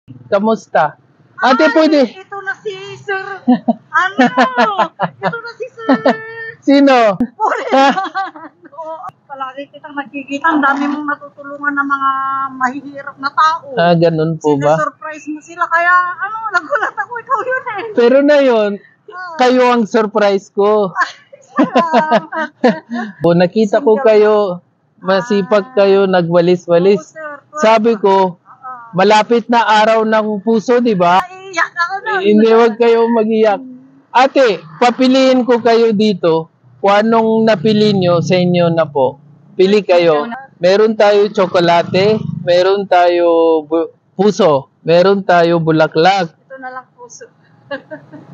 Kamusta? Ate, pwede. Ito na si Sir. Ano? Ito na si Sir. Sino? Palagi kitang nakikita. Ang dami mong natutulungan ng mga mahihirap na tao. Ganun po ba? Sinasurprise mo sila. Kaya, nagulat ako. Ikaw yun eh. Pero na yun, kayo ang surprise ko. Nakita ko kayo, masipag kayo, nagwalis-walis. Sabi ko, malapit na araw ng puso, di ba? Iyak ako nun. Hindi, wag kayo mag-iyak. Ate, papiliin ko kayo dito. Kung anong napili nyo, sa inyo na po. Pili kayo. Meron tayo tsokolate, meron tayo puso, meron tayo bulaklak. Ito na lang puso.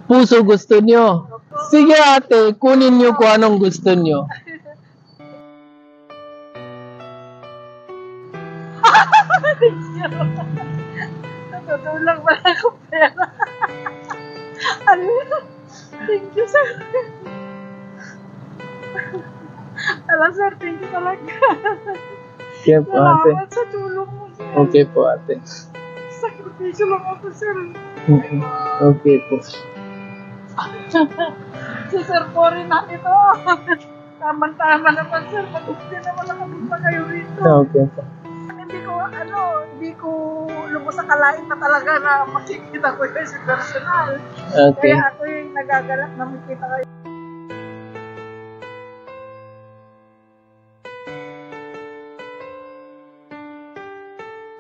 Puso gusto nyo. Sige ate, kunin nyo kung anong gusto nyo. Natutulong wala akong pera. Thank you, sir. Sir, thank you talaga. Okay po ate. Salamat sa tulong mo, sir. Okay po ate. Sakripisyo lang ako, sir. Okay po. Si Sir po rin na ito. Tama-tama naman, sir. Pag-uwi naman lang kami pa kayo rito. Okay po. Hindi ko lubos sa kalain na talaga na makikita ko yung personal. Okay. Kaya ako yung nagagalak na makita kayo.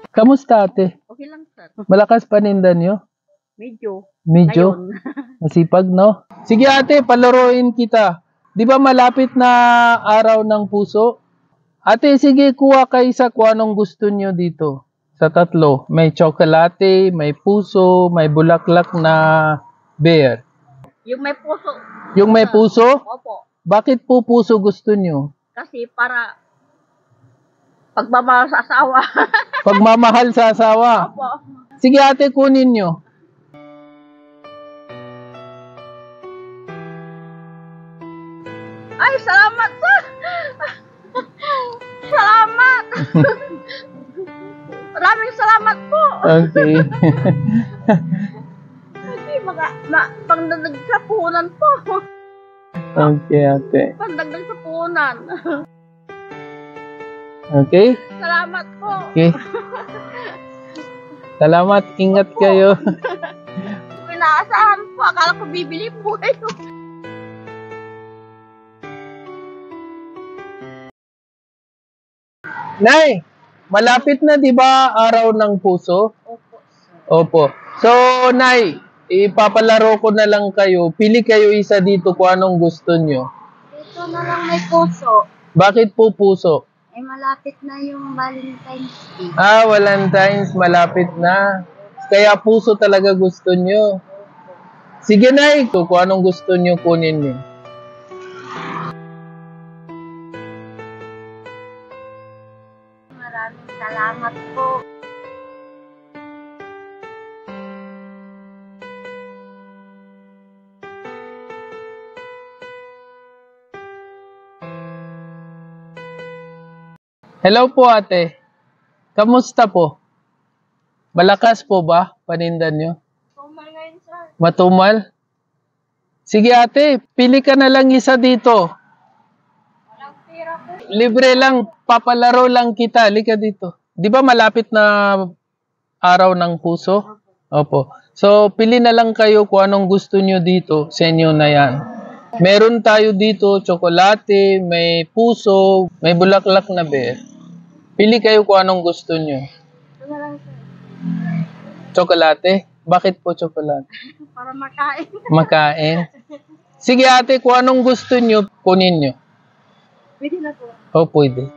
Kamusta ate? Okay lang, sir. Malakas paninda nyo? Medyo. Medyo? Masipag, no? Sige ate, palaruin kita. Di ba malapit na araw ng puso? Ate, sige, kuha kayo sa kung anong gusto nyo dito. Sa tatlo. May tsokolate, may puso, may bulaklak na bear. Yung may puso. Yung may puso? Opo. Bakit po puso gusto nyo? Kasi para pagmamahal sa asawa. Pagmamahal sa asawa. Opo. Sige ate, kunin nyo. Ay, salamat, sir. Salamat. Maraming salamat po. Okay. Hindi, pangdagdag sa puhunan po. Okay ate. Pangdagdag sa puhunan. Okay? Salamat po. Okay. Salamat. Ingat kayo. Inaasahan po. Akala ko bibili po kayo. Nay, malapit na 'di ba araw ng puso? Opo, sir. Opo. So, Nay, ipapalaro ko na lang kayo. Pili kayo isa dito kung anong gusto nyo. Ito na lang may puso. Bakit po puso? Malapit na yung Valentine's Day. Valentine's, malapit na. Kaya puso talaga gusto nyo. Sige, Nay, kung anong gusto nyo, kunin nyo. Maraming salamat po. Hello po, ate. Kamusta po? Malakas po ba paninda nyo? Tumal ngayon, sir. Matumal? Sige ate, pili ka na lang isa dito. Walang pera po. Libre lang, papalaro lang kita. Halika dito. Di ba malapit na araw ng puso? Opo. So, pili na lang kayo kung anong gusto nyo dito. Sa inyo na yan. Meron tayo dito, tsokolate, may puso, may bulaklak na bear. Pili kayo kung anong gusto nyo. Ito na lang, sir. Tsokolate? Bakit po tsokolate? Para makain. Makain? Sige ate, kung anong gusto nyo, kunin nyo. Pwede na po. O, pwede.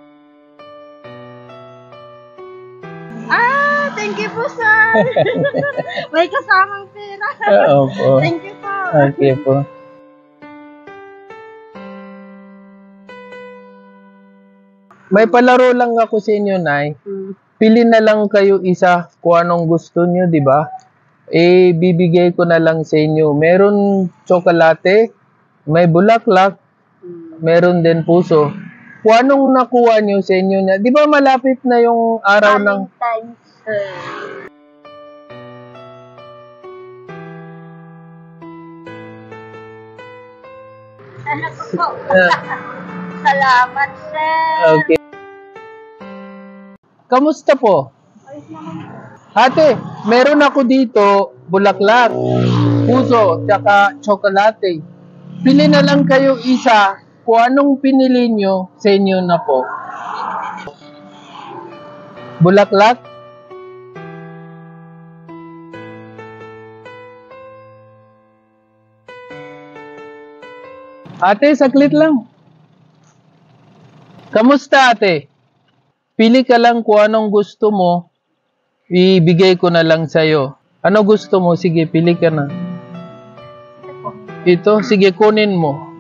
Thank you po, sir. May kasamang pera. Opo. Thank you po. Okay po. May palaro lang ako sa inyo, Nay. Pili na lang kayo isa kung anong gusto nyo, di ba? Bibigay ko na lang sa inyo. Meron tsokolate, may bulaklak, meron din puso. Kung anong nakuha nyo sa inyo na, di ba malapit na yung araw ng... Valentine's, sir. Ano po? Ah, Salamat, sir. okay. Kamusta po? Ayos naman po. Ate, meron ako dito bulaklak, puso, tsaka tsokolate. Pili na lang kayo isa kung anong pinili nyo sa inyo na po. Bulaklak? Ate, saglit lang. Kamusta ate? Pili ka lang kung anong gusto mo, ibigay ko na lang sa'yo. Ano gusto mo? Sige, pili ka na. Ito, sige, kunin mo.